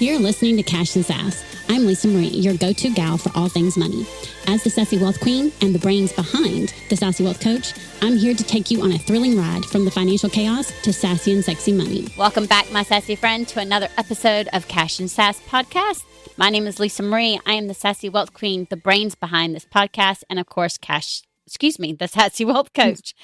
You're listening to Cash and Sass. I'm Lisa Marie, your go-to gal for all things money. As the Sassy Wealth Queen and the brains behind the Sassy Wealth Coach, I'm here to take you on a thrilling ride from the financial chaos to sassy and sexy money. Welcome back, my sassy friend, to another episode of Cash and Sass podcast. My name is Lisa Marie. I am the Sassy Wealth Queen, the brains behind this podcast, and of course, the Sassy Wealth Coach.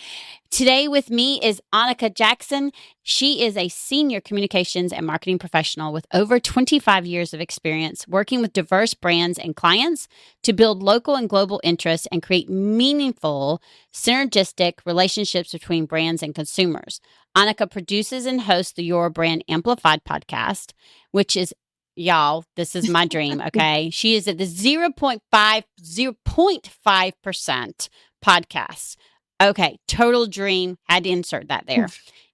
Today with me is Anika Jackson. She is a senior communications and marketing professional with over 25 years of experience working with diverse brands and clients to build local and global interests and create meaningful, synergistic relationships between brands and consumers. Anika produces and hosts the Your Brand Amplified podcast, which is, y'all, this is my dream, okay? She is at the 0.5% podcasts. Okay, total dream. Had to insert that there.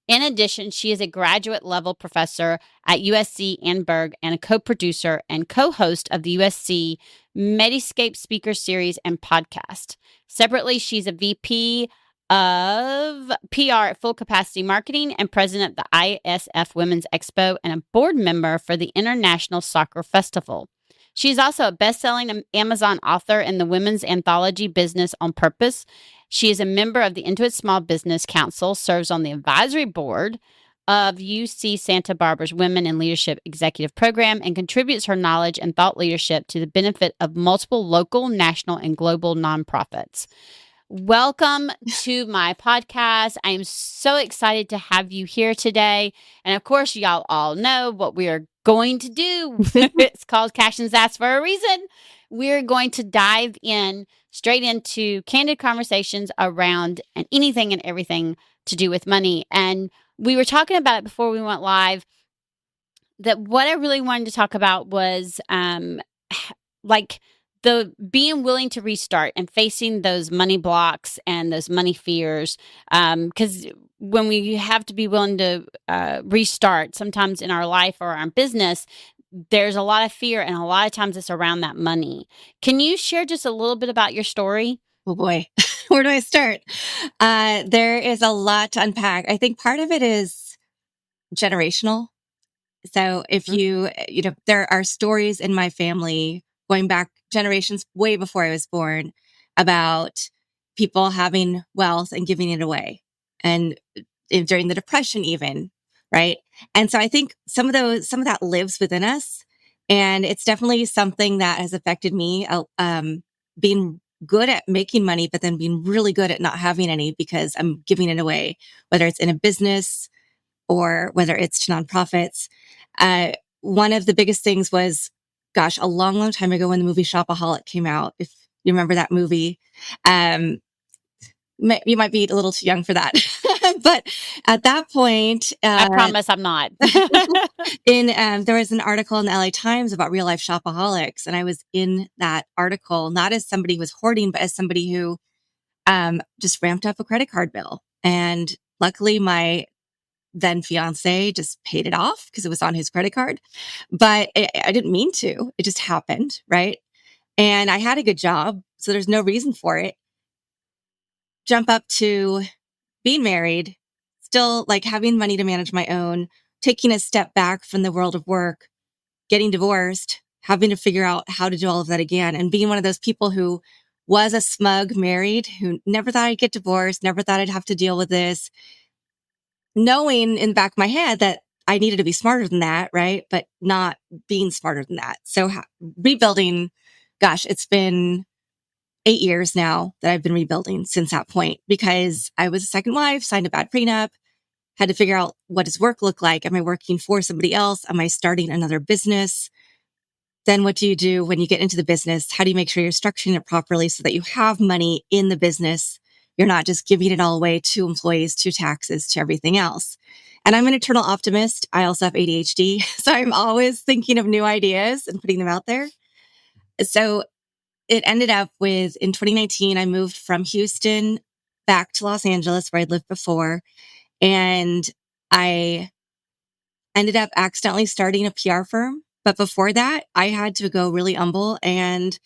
In addition, she is a graduate level professor at USC Annenberg and a co-producer and co-host of the USC Mediscape Speaker Series and podcast. Separately, she's a VP of PR at Full Capacity Marketing and president of the ISF Women's Expo and a board member for the International Soccer Festival. She's also a best-selling Amazon author in the women's anthology Business on Purpose. She is a member of the Intuit Small Business Council, serves on the advisory board of UC Santa Barbara's Women in Leadership Executive Program, and contributes her knowledge and thought leadership to the benefit of multiple local, national, and global nonprofits. Welcome to my podcast. I am so excited to have you here today. And of course, y'all all know what we are going to do. It's called Cash and Sass for a reason. We're going to dive in straight into candid conversations around and anything and everything to do with money. And we were talking about it before we went live, that what I really wanted to talk about was the being willing to restart and facing those money blocks and those money fears. Because when we have to be willing to restart, sometimes in our life or our business, there's a lot of fear, and a lot of times it's around that money. Can you share just a little bit about your story? Oh boy, where do I start? There is a lot to unpack. I think part of it is generational. So if there are stories in my family going back generations way before I was born about people having wealth and giving it away, and during the Depression even, right? And so I think some of that lives within us, and it's definitely something that has affected me, being good at making money, but then being really good at not having any because I'm giving it away, whether it's in a business or whether it's to nonprofits. One of the biggest things was, gosh, a long, long time ago when the movie Shopaholic came out, if you remember that movie. You might be a little too young for that. But at that point, I promise I'm not. There was an article in the LA Times about real life shopaholics. And I was in that article, not as somebody who was hoarding, but as somebody who just ramped up a credit card bill. And luckily my then fiance just paid it off because it was on his credit card. But I didn't mean to. It just happened, right? And I had a good job, so there's no reason for it. Jump up to being married, still like having money to manage my own, taking a step back from the world of work, getting divorced, having to figure out how to do all of that again, and being one of those people who was a smug married, who never thought I'd get divorced, never thought I'd have to deal with this, knowing in the back of my head that I needed to be smarter than that, right? But not being smarter than that. So rebuilding, gosh, it's been 8 years now that I've been rebuilding since that point, because I was a second wife, signed a bad prenup, had to figure out, what does work look like? Am I working for somebody else? Am I starting another business? Then what do you do when you get into the business? How do you make sure you're structuring it properly so that you have money in the business? You're not just giving it all away to employees, to taxes, to everything else. And I'm an eternal optimist. I also have ADHD. So I'm always thinking of new ideas and putting them out there. So it ended up with, in 2019, I moved from Houston back to Los Angeles, where I'd lived before. And I ended up accidentally starting a PR firm. But before that, I had to go really humble, and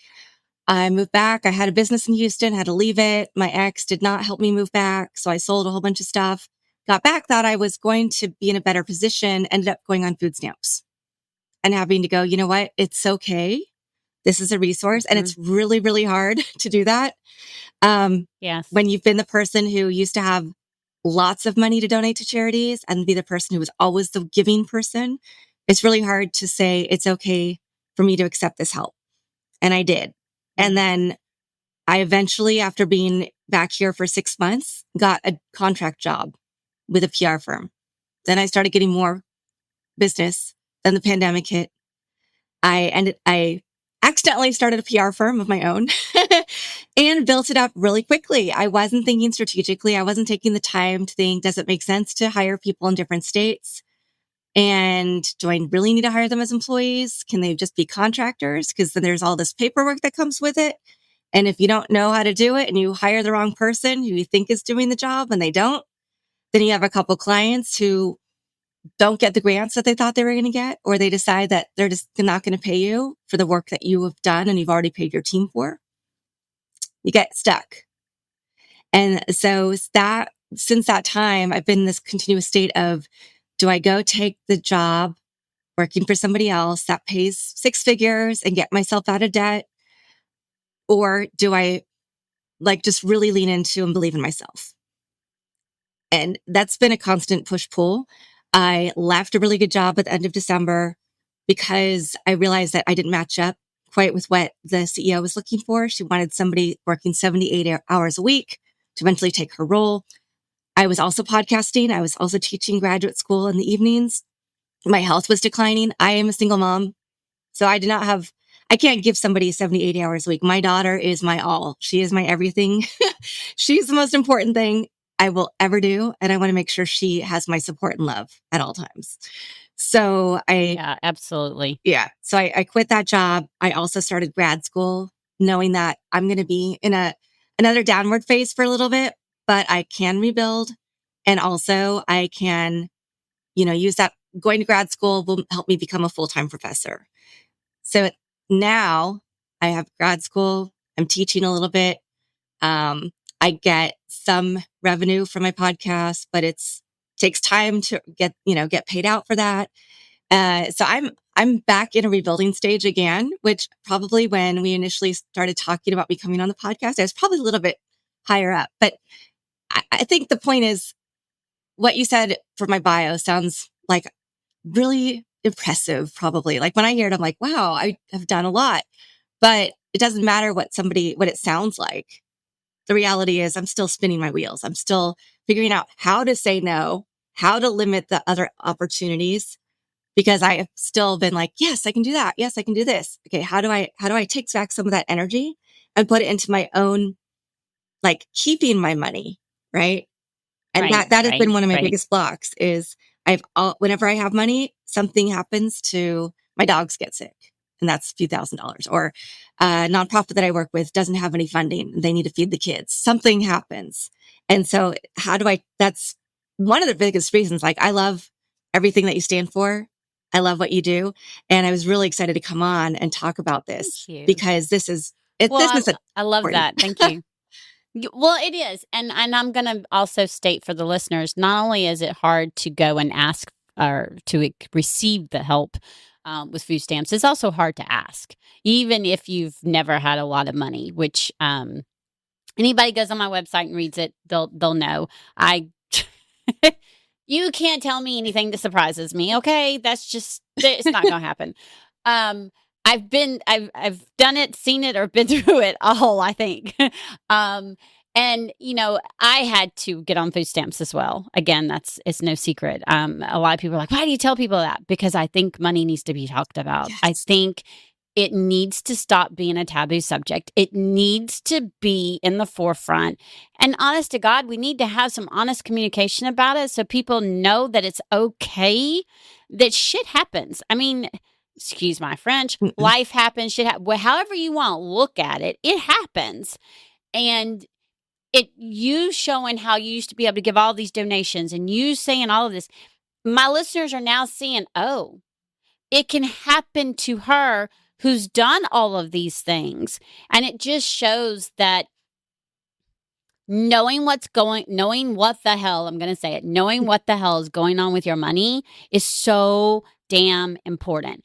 I moved back. I had a business in Houston, had to leave it. My ex did not help me move back. So I sold a whole bunch of stuff, got back, thought I was going to be in a better position, ended up going on food stamps. and having to go, you know what? It's okay. This is a resource. And it's really, really hard to do that. Yes. When you've been the person who used to have lots of money to donate to charities and be the person who was always the giving person, it's really hard to say it's okay for me to accept this help. And I did. And then I eventually, after being back here for 6 months, got a contract job with a PR firm. Then I started getting more business. Then the pandemic hit. I accidentally started a PR firm of my own and built it up really quickly. I wasn't thinking strategically. I wasn't taking the time to think, does it make sense to hire people in different states? And do I really need to hire them as employees? Can they just be contractors? Because then there's all this paperwork that comes with it. And if you don't know how to do it and you hire the wrong person who you think is doing the job and they don't, then you have a couple clients who don't get the grants that they thought they were going to get, or they decide that they're not going to pay you for the work that you have done and you've already paid your team for. You get stuck. And so since that time, I've been in this continuous state of, do I go take the job working for somebody else that pays 6 figures and get myself out of debt? Or do I just really lean into and believe in myself? And that's been a constant push-pull. I left a really good job at the end of December because I realized that I didn't match up quite with what the CEO was looking for. She wanted somebody working 78 hours a week to eventually take her role. I was also podcasting. I was also teaching graduate school in the evenings. My health was declining. I am a single mom. So I can't give somebody 70, 80 hours a week. My daughter is my all. She is my everything. She's the most important thing I will ever do. And I want to make sure she has my support and love at all times. So Yeah, absolutely. Yeah. So I quit that job. I also started grad school knowing that I'm going to be in another downward phase for a little bit, but I can rebuild. And also I can, use that. Going to grad school will help me become a full-time professor. So now I have grad school. I'm teaching a little bit. I get some revenue from my podcast, but takes time to get paid out for that. So I'm back in a rebuilding stage again, which probably when we initially started talking about me coming on the podcast, I was probably a little bit higher up. But I think the point is what you said for my bio sounds like really impressive, probably. Like when I hear it, I'm like, wow, I have done a lot. But it doesn't matter what it sounds like. The reality is I'm still spinning my wheels. I'm still figuring out how to say no, how to limit the other opportunities, because I have still been like, yes, I can do that. Yes, I can do this. Okay. How do I take back some of that energy and put it into my own, keeping my money? Right. And that has been one of my biggest blocks is whenever I have money, something happens to my dogs get sick. And that's a few $1,000s. Or a nonprofit that I work with doesn't have any funding. They need to feed the kids. Something happens. And so that's one of the biggest reasons. I love everything that you stand for. I love what you do. And I was really excited to come on and talk about this because I love that. Thank you. Well, it is. And I'm going to also state for the listeners, not only is it hard to go and ask or to receive the help with food stamps, it's also hard to ask, even if you've never had a lot of money, which anybody goes on my website and reads it, they'll know. You can't tell me anything that surprises me. Okay. It's not going to happen. I've done it, seen it, or been through it all, I think. And I had to get on food stamps as well. Again, it's no secret. A lot of people are like, why do you tell people that? Because I think money needs to be talked about. Yes. I think it needs to stop being a taboo subject. It needs to be in the forefront. And honest to God, we need to have some honest communication about it so people know that it's okay, that shit happens. I mean, excuse my French, life happens, shit happens. However you want to look at it, it happens. And you showing how you used to be able to give all these donations and you saying all of this, my listeners are now seeing, oh, it can happen to her who's done all of these things. And it just shows that knowing what the hell is going on with your money is so damn important.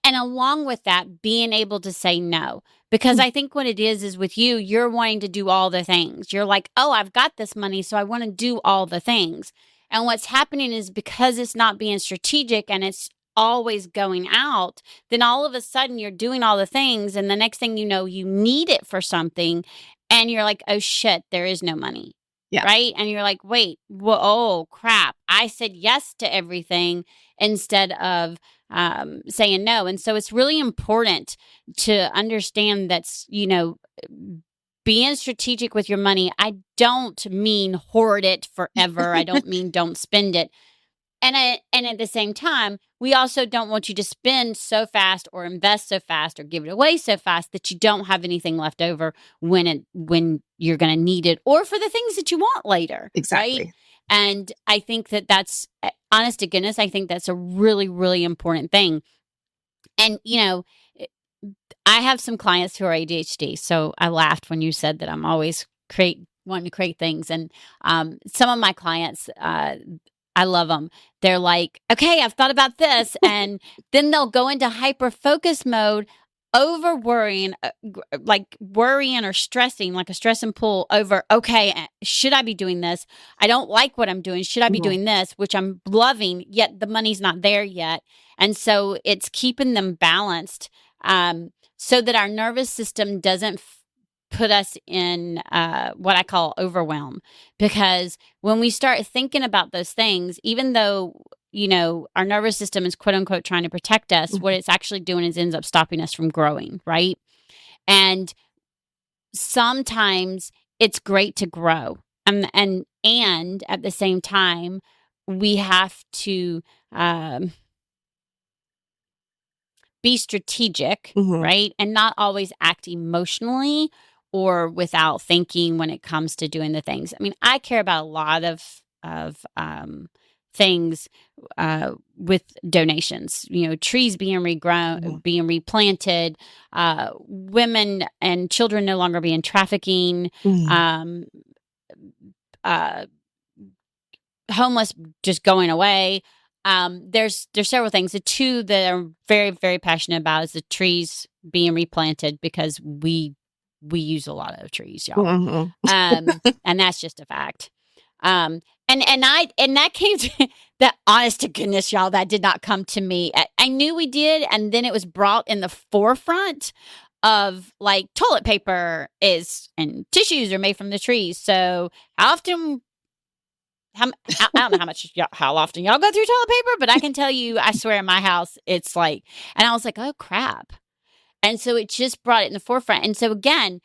And along with that, being able to say no. Because I think what it is with you, you're wanting to do all the things. You're like, oh, I've got this money, so I want to do all the things. And what's happening is because it's not being strategic and it's always going out, then all of a sudden you're doing all the things. And the next thing you know, you need it for something. And you're like, oh shit, there is no money. Yeah. Right. And you're like, wait, whoa, oh crap. I said yes to everything instead of saying no. And so it's really important to understand that's, being strategic with your money. I don't mean hoard it forever. I don't mean don't spend it. And at the same time, we also don't want you to spend so fast or invest so fast or give it away so fast that you don't have anything left over when you're going to need it or for the things that you want later. Exactly. Right? And I think that's honest to goodness, I think that's a really, really important thing. And, I have some clients who are ADHD. So I laughed when you said that I'm always wanting to create things. And some of my clients, I love them. They're like, okay, I've thought about this. And then they'll go into hyper focus mode, over worrying, like worrying or stressing, like a stress and pull over, okay, should I be doing this? I don't like what I'm doing. Should I be doing this, which I'm loving, yet the money's not there yet. And so it's keeping them balanced so that our nervous system doesn't put us in what I call overwhelm. Because when we start thinking about those things, even though, our nervous system is quote unquote trying to protect us, what it's actually doing is ends up stopping us from growing, right? And sometimes it's great to grow. And at the same time, we have to be strategic, right? And not always act emotionally or without thinking when it comes to doing the things. I mean, I care about a lot of things with donations, trees being regrown, being replanted, women and children no longer being trafficking, homeless just going away. There's several things. The two that I'm very, very passionate about is the trees being replanted because we use a lot of trees, y'all. And that's just a fact. And that came to that, honest to goodness, y'all, that did not come to me. I knew we did. And then it was brought in the forefront of like toilet paper and tissues are made from the trees. So how often, I don't know how often y'all go through toilet paper, but I can tell you, I swear in my house, it's like, and I was like, oh crap. And so it just brought it in the forefront. And so again,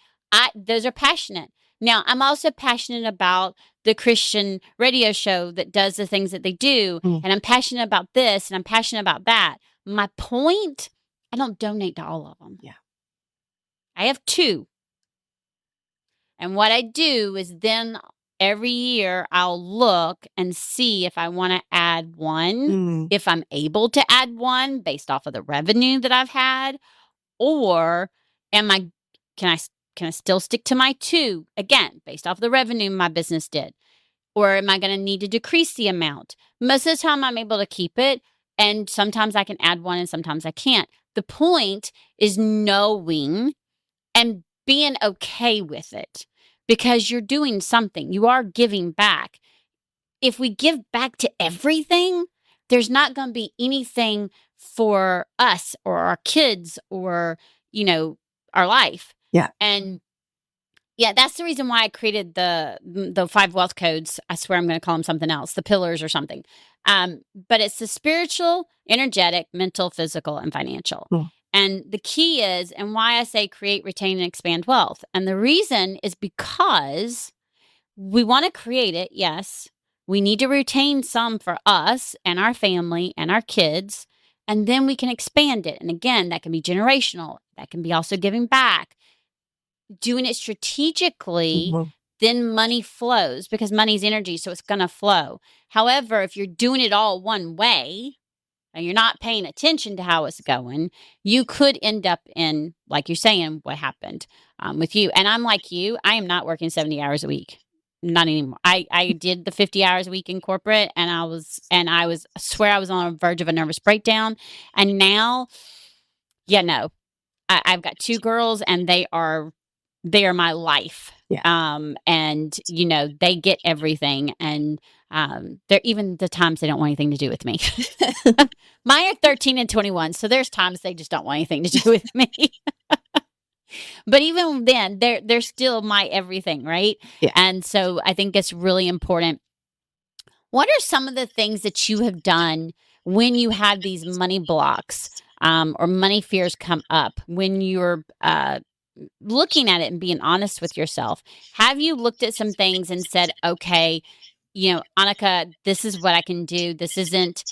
those are passionate. Now, I'm also passionate about the Christian radio show that does the things that they do. And I'm passionate about this and I'm passionate about that. My point, I don't donate to all of them. Yeah. I have 2. And what I do is then every year I'll look and see if I want to add one, if I'm able to add one based off of the revenue that I've had, or can I still stick to my 2 again based off the revenue my business did, or am I going to need to decrease the amount? Most of the time I'm able to keep it, and sometimes I can add one and sometimes I can't. The point is knowing and being okay with it. Because you're doing something. You are giving back. If we give back to everything, there's not going to be anything for us or our kids or, our life. Yeah. And yeah, that's the reason why I created the 5 wealth codes. I swear I'm going to call them something else, the pillars or something. But it's the spiritual, energetic, mental, physical, and financial. And the key is, and why I say create, retain, and expand wealth. And the reason is because we want to create it. Yes. We need to retain some for us and our family and our kids. And then we can expand it. And again, that can be generational. That can be also giving back. Doing it strategically, then money flows because money's energy. So it's going to flow. However, if you're doing it all one way, and you're not paying attention to how it's going, you could end up in, like you're saying, what happened with you. And I'm like you, I am not working 70 hours a week. Not anymore. I did the 50 hours a week in corporate, and I swear I was on the verge of a nervous breakdown. And now Yeah, no. I've got 2 girls and they are my life. Yeah. And they get everything, and they're even the times they don't want anything to do with me. Mine are 13 and 21, so there's times they just don't want anything to do with me. But even then, they're still my everything, right? Yeah. And so I think it's really important. What are some of the things that you have done when you have these money blocks, or money fears come up, when you're looking at it and being honest with yourself? Have you looked at some things and said, okay, Anika, this is what I can do. This isn't,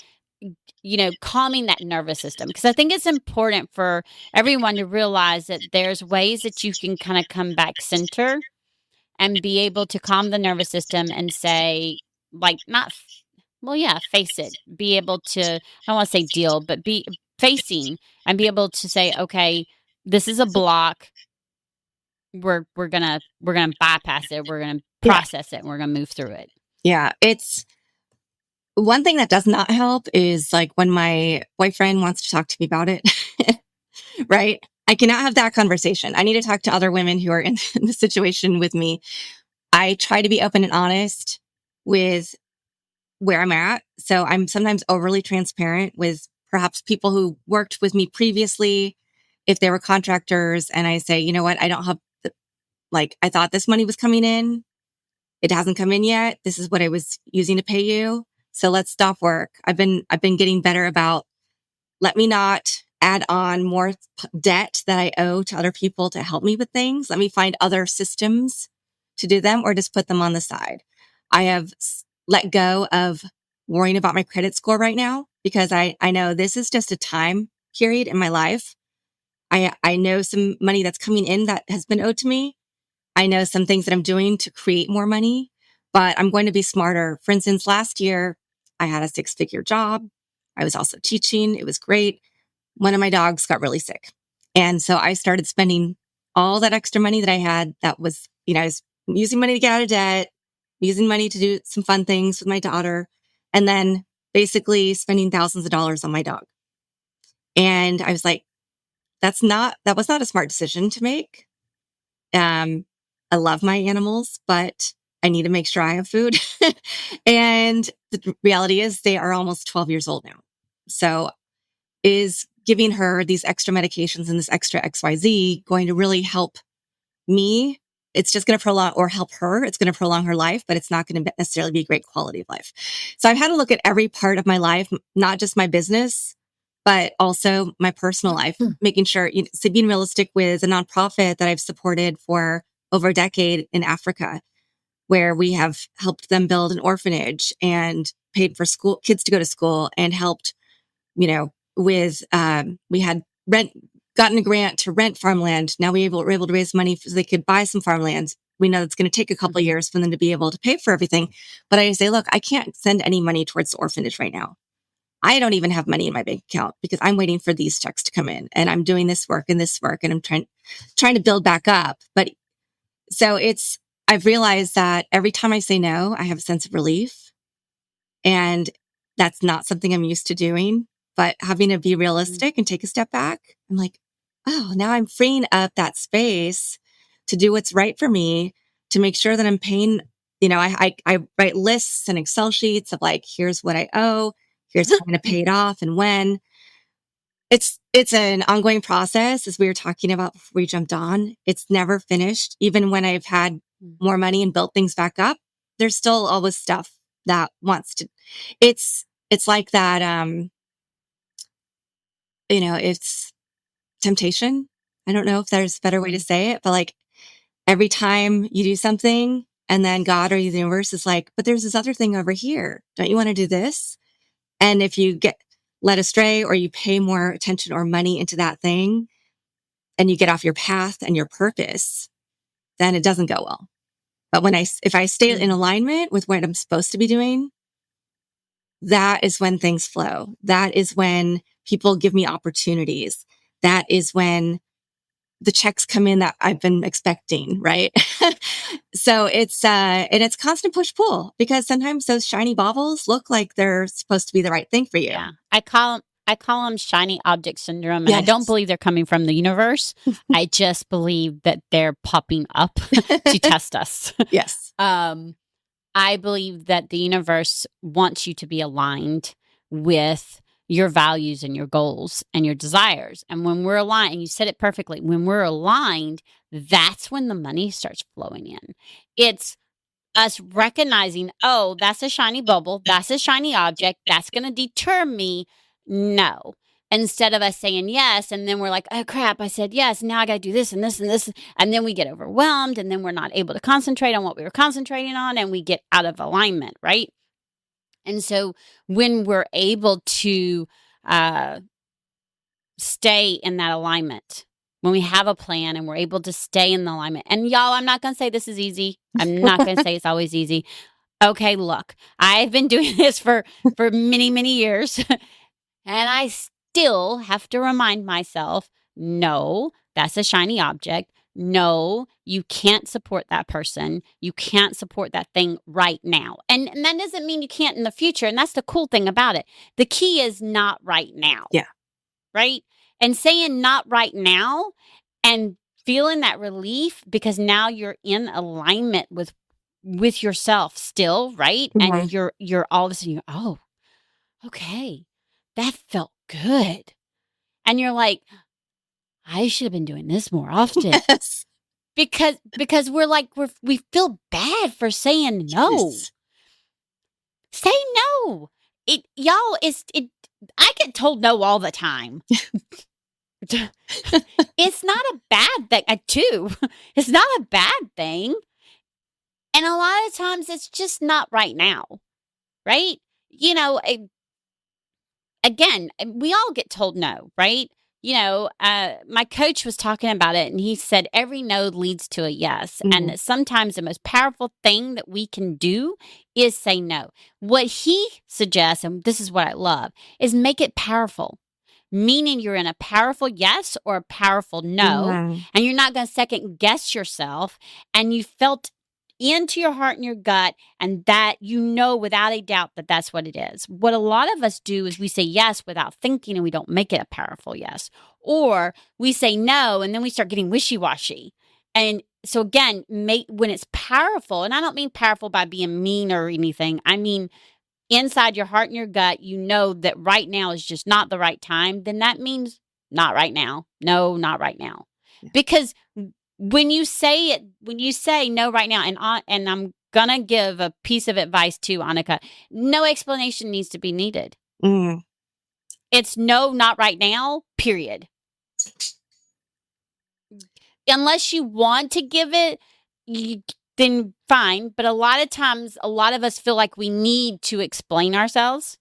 calming that nervous system. Because I think it's important for everyone to realize that there's ways that you can kind of come back center and be able to calm the nervous system and say, like, not, well, yeah, face it. Be able to, I don't want to say deal, but be facing and be able to say, okay, this is a block. We're gonna bypass it. We're gonna process it, and we're gonna move through it. Yeah. It's one thing that does not help is like when my boyfriend wants to talk to me about it, right? I cannot have that conversation. I need to talk to other women who are in the situation with me. I try to be open and honest with where I'm at. So I'm sometimes overly transparent with perhaps people who worked with me previously, if they were contractors. And I say, you know what? I don't have, I thought this money was coming in. It hasn't come in yet. This is what I was using to pay you. So let's stop work. I've been getting better about, let me not add on more debt that I owe to other people to help me with things. Let me find other systems to do them, or just put them on the side. I have let go of worrying about my credit score right now, because I know this is just a time period in my life. I know some money that's coming in that has been owed to me. I know some things that I'm doing to create more money, but I'm going to be smarter. For instance, last year I had a 6-figure job. I was also teaching. It was great. One of my dogs got really sick. And so I started spending all that extra money that I had that was, I was using money to get out of debt, using money to do some fun things with my daughter, and then basically spending thousands of dollars on my dog. And I was like, that was not a smart decision to make. I love my animals, but I need to make sure I have food. And the reality is they are almost 12 years old now. So is giving her these extra medications and this extra XYZ going to really help me? It's just going to prolong, or help her. It's going to prolong her life, but it's not going to necessarily be a great quality of life. So I've had to look at every part of my life, not just my business, but also my personal life, making sure, so being realistic with a nonprofit that I've supported for over a decade in Africa, where we have helped them build an orphanage and paid for kids to go to school, and helped, with, we had gotten a grant to rent farmland. Now were able to raise money so they could buy some farmland. We know it's going to take a couple of years for them to be able to pay for everything. But I say, look, I can't send any money towards the orphanage right now. I don't even have money in my bank account because I'm waiting for these checks to come in, and I'm doing this work, and I'm trying to build back up. But so I've realized that every time I say no, I have a sense of relief, and that's not something I'm used to doing. But having to be realistic and take a step back, I'm like, oh, now I'm freeing up that space to do what's right for me, to make sure that I'm paying. I write lists and Excel sheets of like, here's what I owe, here's how I'm going to pay it off, and when. It's an ongoing process, as we were talking about before we jumped on. It's never finished. Even when I've had more money and built things back up, there's still always stuff that wants to. It's like that. It's temptation. I don't know if there's a better way to say it, but like every time you do something, and then God or the universe is like, but there's this other thing over here. Don't you want to do this? And if you get led astray, or you pay more attention or money into that thing, and you get off your path and your purpose, then it doesn't go well. But if I stay in alignment with what I'm supposed to be doing, that is when things flow. That is when people give me opportunities. That is when the checks come in that I've been expecting, right? So it's constant push pull, because sometimes those shiny baubles look like they're supposed to be the right thing for you. Yeah. I call I call them shiny object syndrome, and I don't Yes. believe they're coming from the universe. I just believe that they're popping up to test us. Yes. I believe that the universe wants you to be aligned with your values and your goals and your desires. And when we're aligned, and you said it perfectly, when we're aligned, that's when the money starts flowing in. It's us recognizing, oh, that's a shiny bubble, that's a shiny object, that's going to deter me. No. Instead of us saying yes, and then we're like, oh crap, I said yes, now I got to do this and this and this. And then we get overwhelmed, and then we're not able to concentrate on what we were concentrating on, and we get out of alignment, right? And so when we're able to stay in that alignment, when we have a plan and we're able to stay in the alignment, and y'all, I'm not going to say this is easy. I'm not going to say it's always easy. Okay, look, I've been doing this for many, many years, and I still have to remind myself, no, that's a shiny object. No, you can't support that person. You can't support that thing right now. And that doesn't mean you can't in the future. And that's the cool thing about it. The key is not right now. Yeah. Right? And saying not right now and feeling that relief, because now you're in alignment with yourself still, right? Mhm. And you're all of a sudden, oh, okay, that felt good. And you're like, I should have been doing this more often. Yes. Because we're like, we feel bad for saying no. Yes. Say no. I get told no all the time. It's not a bad thing, too. It's not a bad thing. And a lot of times it's just not right now, right? You know, again, we all get told no, right? You know, my coach was talking about it, and he said every no leads to a yes. Mhm. And that sometimes the most powerful thing that we can do is say no. What he suggests, and this is what I love, is make it powerful. Meaning you're in a powerful yes or a powerful no, Mhm. and you're not going to second guess yourself, and you felt into your heart and your gut, and that you know without a doubt that that's what it is. What a lot of us do is we say yes without thinking, and we don't make it a powerful yes. Or we say no, and then we start getting wishy-washy. And so again, when it's powerful, and I don't mean powerful by being mean or anything, I mean inside your heart and your gut, you know that right now is just not the right time, then that means not right now. No, not right now. Yeah. Because when you say no right now, and I'm going to give a piece of advice to Anika, no explanation needs to be needed. Mm. It's no, not right now, period. Unless you want to give it, then fine. But a lot of times, a lot of us feel like we need to explain ourselves.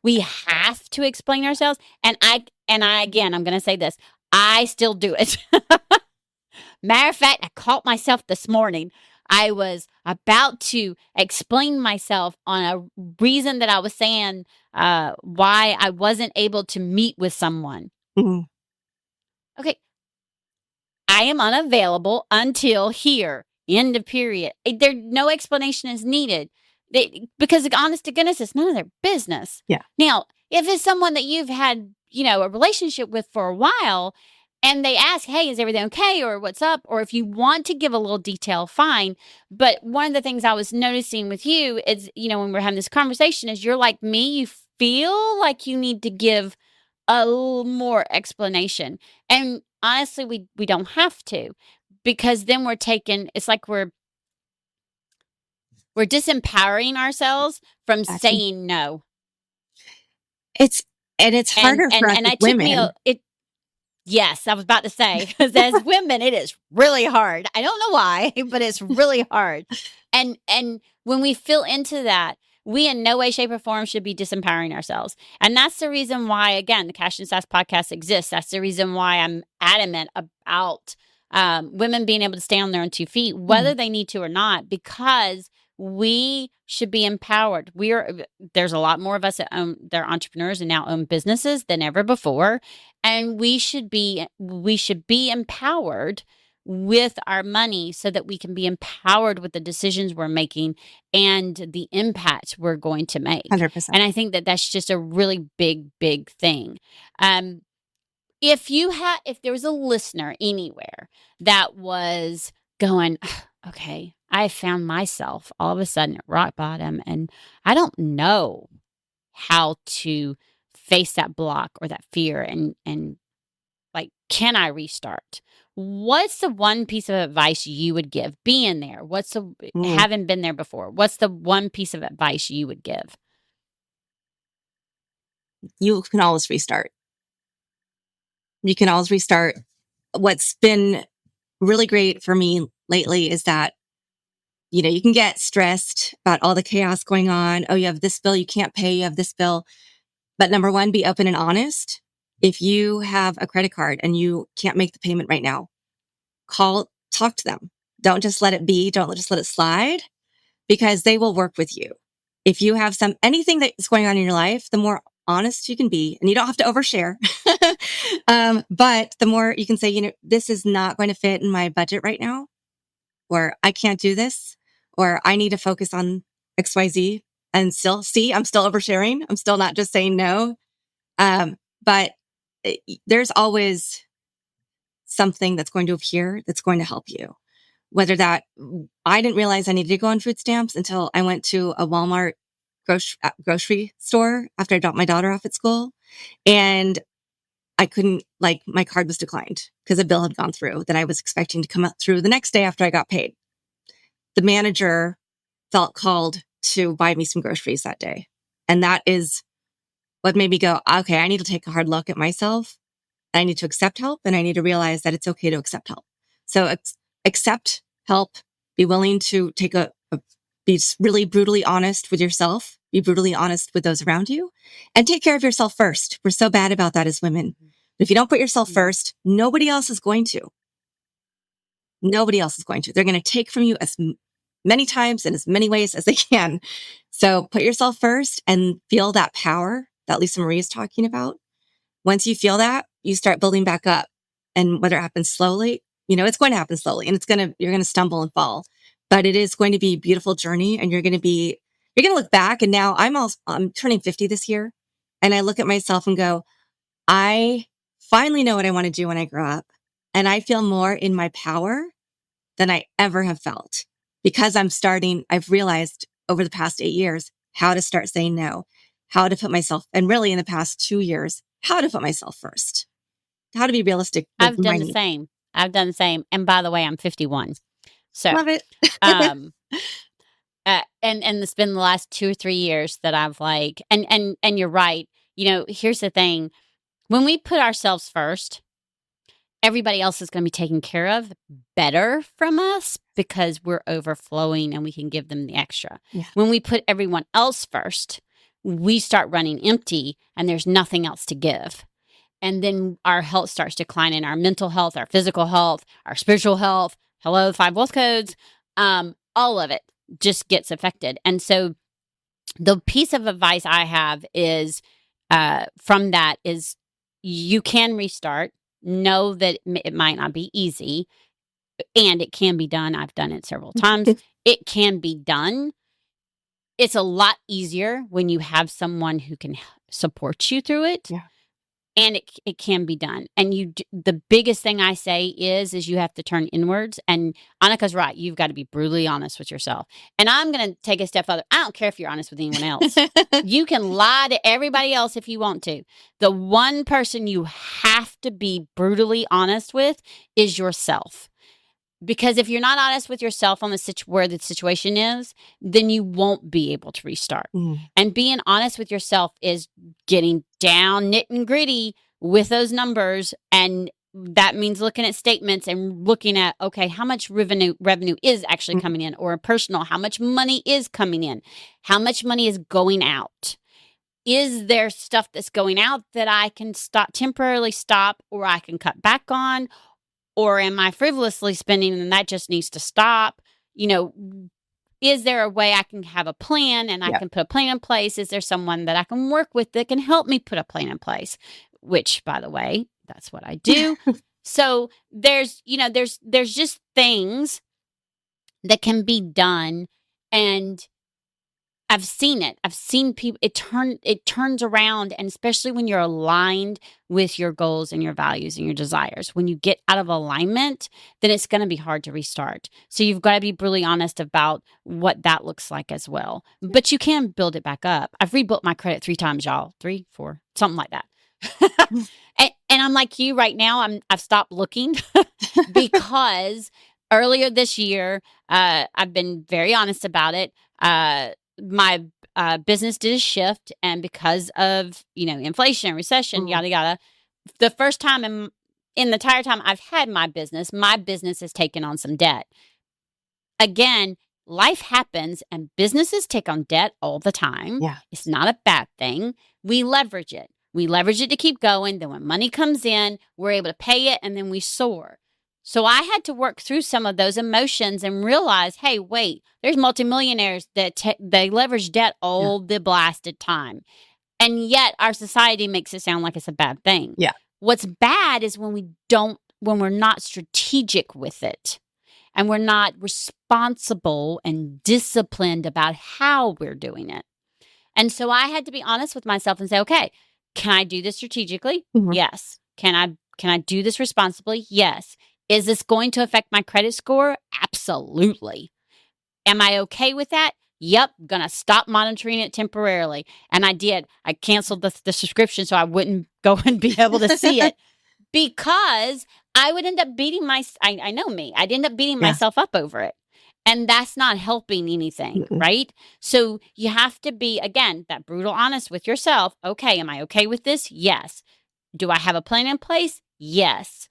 We have to explain ourselves. And I again, I'm going to say this. I still do it. Matter of fact, I caught myself this morning. I was about to explain myself on a reason that I was saying why I wasn't able to meet with someone. Mhm. Okay. I am unavailable until here. End of period. No explanation is needed. Because honest to goodness, it's none of their business. Yeah. Now, if it's someone that you've had, a relationship with for a while, and they ask, hey, is everything okay? Or what's up? Or if you want to give a little detail, fine. But one of the things I was noticing with you is, when we're having this conversation, is you're like me, you feel like you need to give a little more explanation. And honestly, we don't have to, because then it's like we're disempowering ourselves from Gotcha. saying no. It's harder for us as women. Yes, I was about to say, because as women, it is really hard. I don't know why, but it's really hard. And when we feel into that, we in no way, shape, or form should be disempowering ourselves. And that's the reason why, again, the Cash and Sass podcast exists. That's the reason why I'm adamant about women being able to stand on their own 2 feet, whether they need to or not, because we should be empowered. There's a lot more of us that they're entrepreneurs and now own businesses than ever before. And we should be empowered with our money so that we can be empowered with the decisions we're making and the impact we're going to make. 100%. And I think that that's just a really big thing. If there was a listener anywhere that was going, okay, I found myself all of a sudden at rock bottom and I don't know how to face that block or that fear and like, can I restart? What's the one piece of advice you would give? Being there, having been there before, what's the one piece of advice you would give? You can always restart. You can always restart. What's been really great for me lately is that, you can get stressed about all the chaos going on. Oh, you have this bill you can't pay. You have this bill. But number one, be open and honest. If you have a credit card and you can't make the payment right now, talk to them. Don't just let it be. Don't just let it slide, because they will work with you. If you have anything that's going on in your life, the more honest you can be, and you don't have to overshare. But the more you can say, this is not going to fit in my budget right now, or I can't do this, or I need to focus on XYZ, and still I'm still oversharing. I'm still not just saying no. But there's always something that's going to appear that's going to help you. Whether that, I didn't realize I needed to go on food stamps until I went to a Walmart grocery store after I dropped my daughter off at school. And I couldn't, my card was declined because a bill had gone through that I was expecting to come up through the next day after I got paid. The manager felt called to buy me some groceries that day. And that is what made me go, okay, I need to take a hard look at myself. I need to accept help, and I need to realize that it's okay to accept help. So accept help, be willing to be really brutally honest with yourself, be brutally honest with those around you, and take care of yourself first. We're so bad about that as women. If you don't put yourself first, nobody else is going to. Nobody else is going to. They're going to take from you as many times in as many ways as they can. So put yourself first and feel that power that Lisa Marie is talking about. Once you feel that, you start building back up. And whether it happens slowly, it's going to happen slowly, and you're going to stumble and fall, but it is going to be a beautiful journey. And you're going to look back. And now I'm turning 50 this year. And I look at myself and go, I finally know what I want to do when I grow up. And I feel more in my power than I ever have felt, because I've realized over the past 8 years how to start saying no, how to put myself, and really in the past 2 years, how to put myself first, how to be realistic. I've done the same. And by the way, I'm 51. So love it. and it's been the last 2 or 3 years that I've and you're right. Here's the thing. When we put ourselves first, everybody else is going to be taken care of better from us because we're overflowing and we can give them the extra. Yeah. When we put everyone else first, we start running empty and there's nothing else to give. And then our health starts declining, our mental health, our physical health, our spiritual health, 5 wealth codes, all of it just gets affected. And so the piece of advice I have is from that is you can restart. Know that it might not be easy, and it can be done. I've done it several times. It can be done. It's a lot easier when you have someone who can support you through it. Yeah. And it can be done. And the biggest thing I say is you have to turn inwards. And Anika's right. You've got to be brutally honest with yourself. And I'm going to take a step further. I don't care if you're honest with anyone else. You can lie to everybody else if you want to. The one person you have to be brutally honest with is yourself. Because if you're not honest with yourself on where the situation is, then you won't be able to restart. And being honest with yourself is getting down, nit and gritty with those numbers. And that means looking at statements and looking at, okay, how much revenue is actually coming in, or personal, how much money is coming in, how much money is going out. Is there stuff that's going out that I can temporarily stop, or I can cut back on? Or am I frivolously spending and that just needs to stop? Is there a way I can have a plan and I can put a plan in place? Is there someone that I can work with that can help me put a plan in place? Which, by the way, that's what I do. So there's just things that can be done, and I've seen it. I've seen people, it turns around, and especially when you're aligned with your goals and your values and your desires. When you get out of alignment, then it's going to be hard to restart. So you've got to be really honest about what that looks like as well. But you can build it back up. I've rebuilt my credit 3 times, y'all. 3, 4, something like that. and I'm like you right now. I've stopped looking because earlier this year, I've been very honest about it. My business did a shift, and because of inflation, recession, yada yada, the first time in the entire time I've had my business has taken on some debt. Again, life happens, and businesses take on debt all the time. Yeah. It's not a bad thing. We leverage it. We leverage it to keep going. Then when money comes in, we're able to pay it, and then we soar. So I had to work through some of those emotions and realize, hey, wait, there's multimillionaires that they leverage debt all the blasted time. And yet our society makes it sound like it's a bad thing. Yeah. What's bad is when we're not strategic with it, and we're not responsible and disciplined about how we're doing it. And so I had to be honest with myself and say, okay, can I do this strategically? Mm-hmm. Yes. Can I do this responsibly? Yes. Is this going to affect my credit score? Absolutely. Am I okay with that? Yep. Gonna stop monitoring it temporarily. And I did. I canceled the subscription so I wouldn't go and be able to see it, because I would end up beating I know me. I'd end up beating myself up over it. And that's not helping anything, right? So you have to be, again, that brutal honest with yourself. Okay, am I okay with this? Yes. Do I have a plan in place? Yes.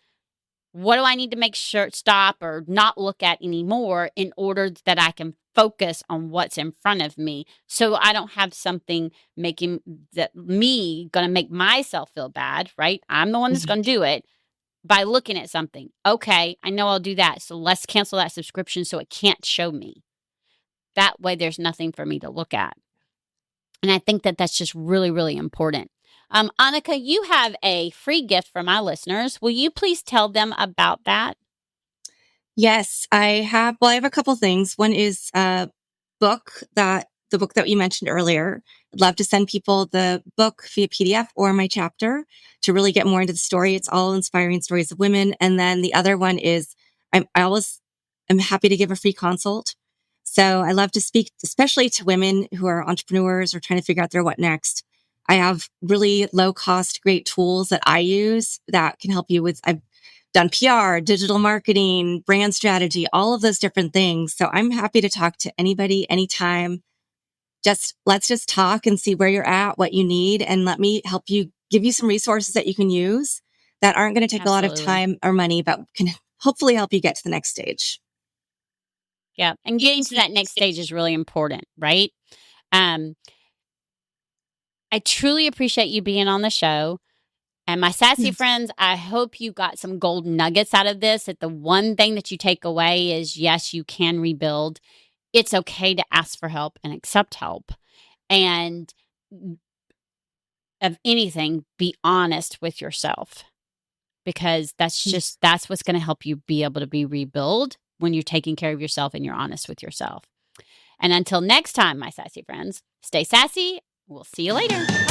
What do I need to make sure stop or not look at anymore in order that I can focus on what's in front of me, so I don't have something making that me going to make myself feel bad, right? I'm the one that's going to do it by looking at something. Okay, I know I'll do that. So let's cancel that subscription so it can't show me. That way there's nothing for me to look at. And I think that that's just really, really important. Anika, you have a free gift for my listeners. Will you please tell them about that? Yes, I have a couple things. One is the book that you mentioned earlier. I'd love to send people the book via PDF or my chapter to really get more into the story. It's all inspiring stories of women. And then the other one is I'm happy to give a free consult. So I love to speak, especially to women who are entrepreneurs or trying to figure out their what next. I have really low cost, great tools that I use that can help you with, I've done PR, digital marketing, brand strategy, all of those different things. So I'm happy to talk to anybody, anytime. Let's just talk and see where you're at, what you need, and let me help you, give you some resources that you can use that aren't going to take a lot of time or money, but can hopefully help you get to the next stage. Yeah. And getting to that next stage is really important, right? I truly appreciate you being on the show. And my sassy friends, I hope you got some gold nuggets out of this. That the one thing that you take away is, yes, you can rebuild. It's okay to ask for help and accept help. And of anything, be honest with yourself, because that's what's going to help you be able to be rebuild when you're taking care of yourself and you're honest with yourself. And until next time, my sassy friends, stay sassy. We'll see you later. Bye.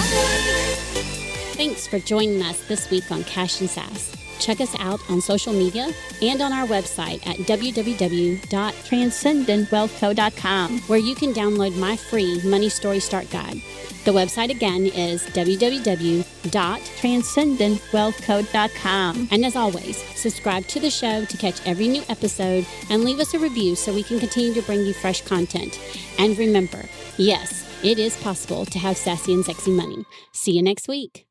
Thanks for joining us this week on Cash and Sass. Check us out on social media and on our website at www.transcendentwealthco.com, where you can download my free Money Story Start Guide. The website again is www.transcendentwealthco.com. And as always, subscribe to the show to catch every new episode and leave us a review so we can continue to bring you fresh content. And remember, yes, it is possible to have sassy and sexy money. See you next week.